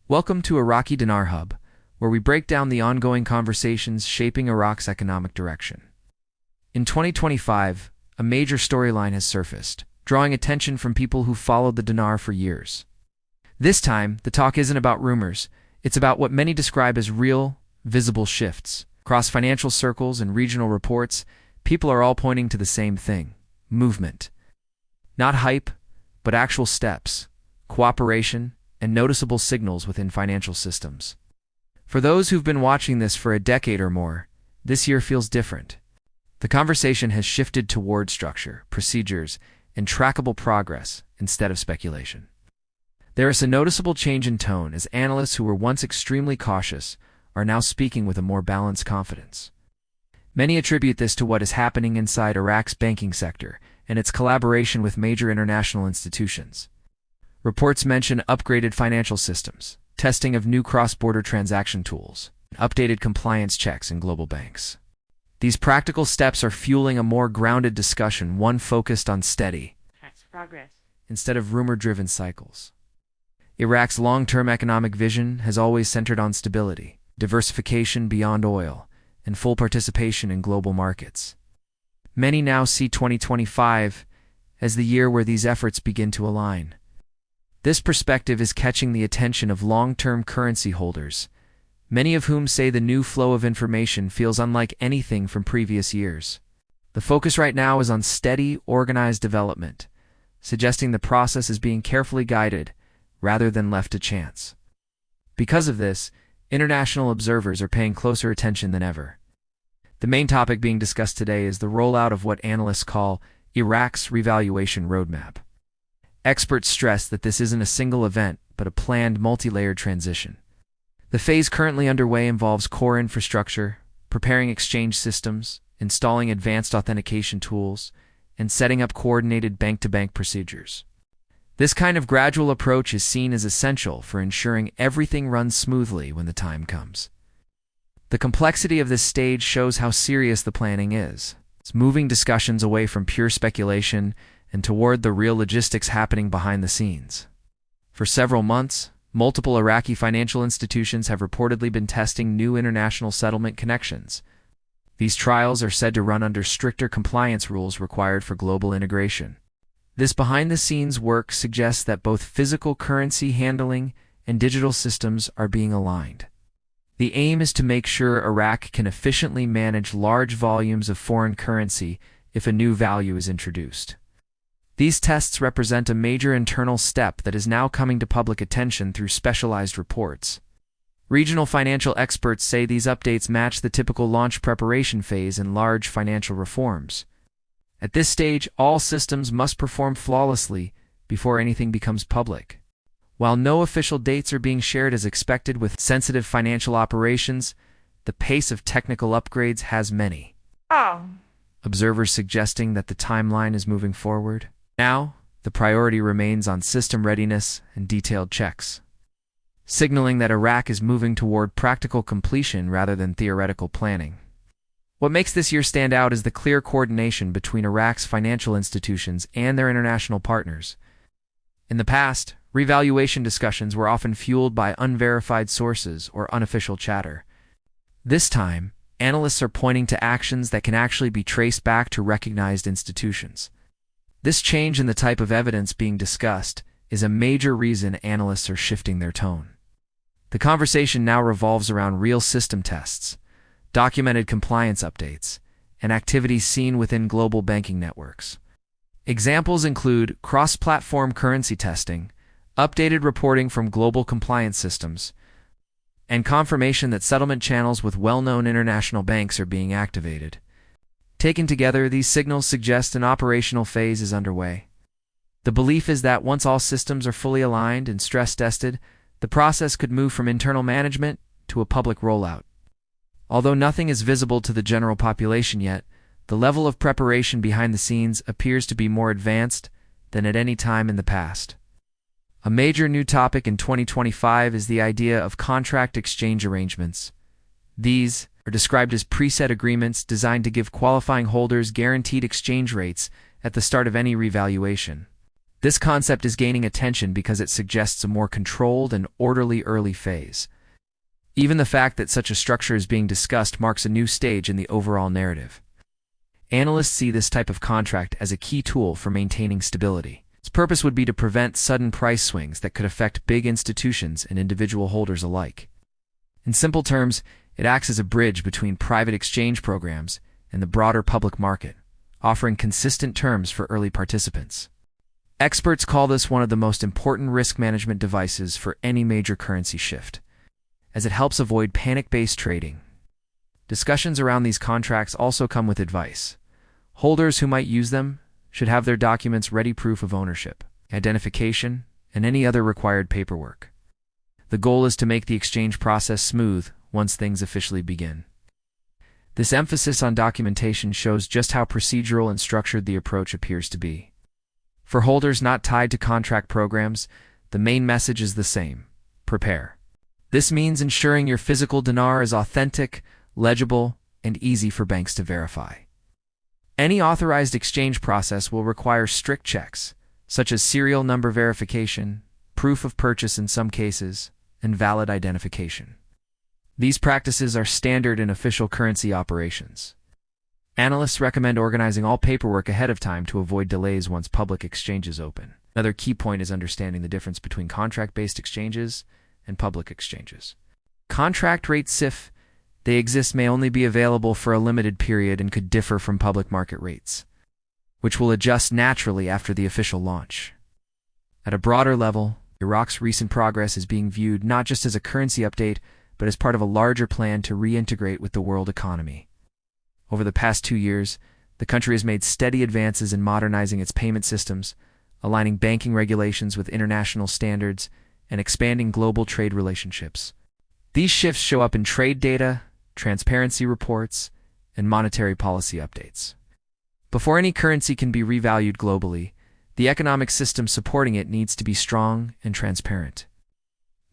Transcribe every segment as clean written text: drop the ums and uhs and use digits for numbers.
Welcome to Iraqi Dinar Hub, where we break down the ongoing conversations shaping Iraq's economic direction. In 2025, a major storyline has surfaced, drawing attention from people who followed the dinar for years. This time, the talk isn't about rumors, it's about what many describe as real, visible shifts. Across financial circles and regional reports, people are all pointing to the same thing: movement. Not hype, but actual steps, cooperation, and noticeable signals within financial systems. For those who've been watching this for a decade or more, this year feels different. The conversation has shifted toward structure, procedures, and trackable progress instead of speculation. There is a noticeable change in tone as analysts who were once extremely cautious are now speaking with a more balanced confidence. Many attribute this to what is happening inside Iraq's banking sector and its collaboration with major international institutions. Reports mention upgraded financial systems, testing of new cross-border transaction tools, and updated compliance checks in global banks. These practical steps are fueling a more grounded discussion, one focused on steady progress instead of rumor-driven cycles. Iraq's long-term economic vision has always centered on stability, diversification beyond oil, and full participation in global markets. Many now see 2025 as the year where these efforts begin to align. This perspective is catching the attention of long-term currency holders, many of whom say the new flow of information feels unlike anything from previous years. The focus right now is on steady, organized development, suggesting the process is being carefully guided rather than left to chance. Because of this, international observers are paying closer attention than ever. The main topic being discussed today is the rollout of what analysts call Iraq's revaluation roadmap. Experts stress that this isn't a single event, but a planned multi-layered transition. The phase currently underway involves core infrastructure, preparing exchange systems, installing advanced authentication tools, and setting up coordinated bank-to-bank procedures. This kind of gradual approach is seen as essential for ensuring everything runs smoothly when the time comes. The complexity of this stage shows how serious the planning is. It's moving discussions away from pure speculation and toward the real logistics happening behind the scenes. For several months, multiple Iraqi financial institutions have reportedly been testing new international settlement connections. These trials are said to run under stricter compliance rules required for global integration. This behind-the-scenes work suggests that both physical currency handling and digital systems are being aligned. The aim is to make sure Iraq can efficiently manage large volumes of foreign currency if a new value is introduced. These tests represent a major internal step that is now coming to public attention through specialized reports. Regional financial experts say these updates match the typical launch preparation phase in large financial reforms. At this stage, all systems must perform flawlessly before anything becomes public. While no official dates are being shared as expected with sensitive financial operations, the pace of technical upgrades has many observers suggesting that the timeline is moving forward. Now, the priority remains on system readiness and detailed checks, signaling that Iraq is moving toward practical completion rather than theoretical planning. What makes this year stand out is the clear coordination between Iraq's financial institutions and their international partners. In the past, revaluation discussions were often fueled by unverified sources or unofficial chatter. This time, analysts are pointing to actions that can actually be traced back to recognized institutions. This change in the type of evidence being discussed is a major reason analysts are shifting their tone. The conversation now revolves around real system tests, documented compliance updates, and activities seen within global banking networks. Examples include cross-platform currency testing, updated reporting from global compliance systems, and confirmation that settlement channels with well-known international banks are being activated. Taken together, these signals suggest an operational phase is underway. The belief is that once all systems are fully aligned and stress-tested, the process could move from internal management to a public rollout. Although nothing is visible to the general population yet, the level of preparation behind the scenes appears to be more advanced than at any time in the past. A major new topic in 2025 is the idea of contract exchange arrangements. These are described as preset agreements designed to give qualifying holders guaranteed exchange rates at the start of any revaluation. This concept is gaining attention because it suggests a more controlled and orderly early phase. Even the fact that such a structure is being discussed marks a new stage in the overall narrative. Analysts see this type of contract as a key tool for maintaining stability. Its purpose would be to prevent sudden price swings that could affect big institutions and individual holders alike. In simple terms, it acts as a bridge between private exchange programs and the broader public market, offering consistent terms for early participants. Experts call this one of the most important risk management devices for any major currency shift, as it helps avoid panic-based trading. Discussions around these contracts also come with advice. Holders who might use them should have their documents ready, proof of ownership, identification, and any other required paperwork. The goal is to make the exchange process smooth once things officially begin. This emphasis on documentation shows just how procedural and structured the approach appears to be. For holders not tied to contract programs, the main message is the same: prepare. This means ensuring your physical dinar is authentic, legible, and easy for banks to verify. Any authorized exchange process will require strict checks, such as serial number verification, proof of purchase in some cases, and valid identification. These practices are standard in official currency operations. Analysts recommend organizing all paperwork ahead of time to avoid delays once public exchanges open. Another key point is understanding the difference between contract-based exchanges and public exchanges. Contract rates, if they exist, may only be available for a limited period and could differ from public market rates, which will adjust naturally after the official launch. At a broader level, Iraq's recent progress is being viewed not just as a currency update, but as part of a larger plan to reintegrate with the world economy. Over the past 2 years, the country has made steady advances in modernizing its payment systems, aligning banking regulations with international standards, and expanding global trade relationships. These shifts show up in trade data, transparency reports, and monetary policy updates. Before any currency can be revalued globally, the economic system supporting it needs to be strong and transparent.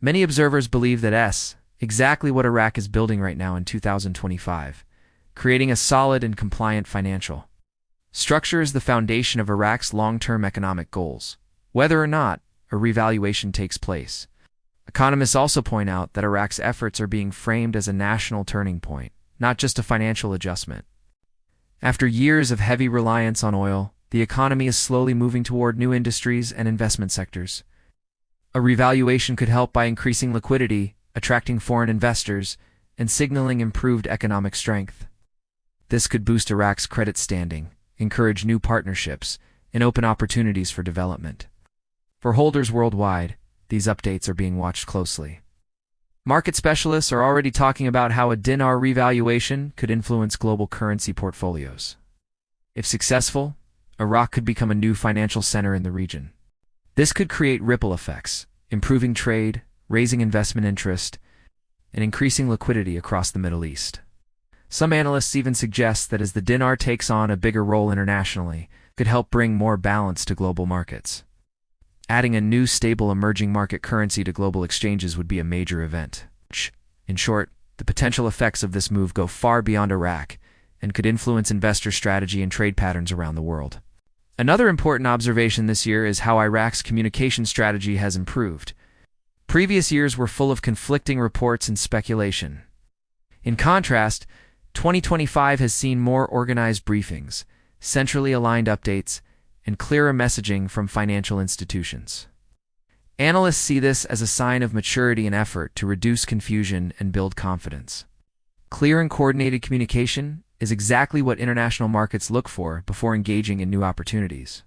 Many observers believe that exactly what Iraq is building right now in 2025, creating a solid and compliant financial structure is the foundation of Iraq's long-term economic goals, whether or not a revaluation takes place. Economists also point out that Iraq's efforts are being framed as a national turning point, not just a financial adjustment. After years of heavy reliance on oil, the economy is slowly moving toward new industries and investment sectors. A revaluation could help by increasing liquidity, attracting foreign investors, and signaling improved economic strength. This could boost Iraq's credit standing, encourage new partnerships, and open opportunities for development. For holders worldwide, these updates are being watched closely. Market specialists are already talking about how a dinar revaluation could influence global currency portfolios. If successful, Iraq could become a new financial center in the region. This could create ripple effects, improving trade, raising investment interest, and increasing liquidity across the Middle East. Some analysts even suggest that as the dinar takes on a bigger role internationally, it could help bring more balance to global markets. Adding a new stable emerging market currency to global exchanges would be a major event. In short, the potential effects of this move go far beyond Iraq and could influence investor strategy and trade patterns around the world. Another important observation this year is how Iraq's communication strategy has improved. Previous years were full of conflicting reports and speculation. In contrast, 2025 has seen more organized briefings, centrally aligned updates, and clearer messaging from financial institutions. Analysts see this as a sign of maturity and effort to reduce confusion and build confidence. Clear and coordinated communication is exactly what international markets look for before engaging in new opportunities.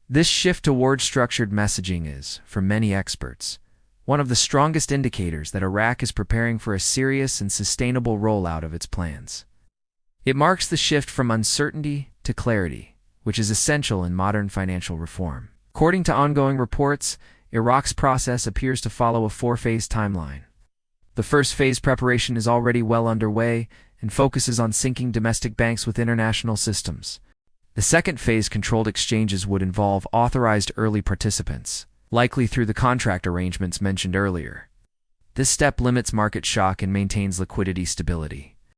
This shift toward structured messaging is, for many experts, one of the strongest indicators that Iraq is preparing for a serious and sustainable rollout of its plans. It marks the shift from uncertainty to clarity, which is essential in modern financial reform. According to ongoing reports, Iraq's process appears to follow a 4-phase timeline. The first phase, preparation, is already well underway and focuses on syncing domestic banks with international systems. The second phase, controlled exchanges, would involve authorized early participants, likely through the contract arrangements mentioned earlier. This step limits market shock and maintains liquidity stability.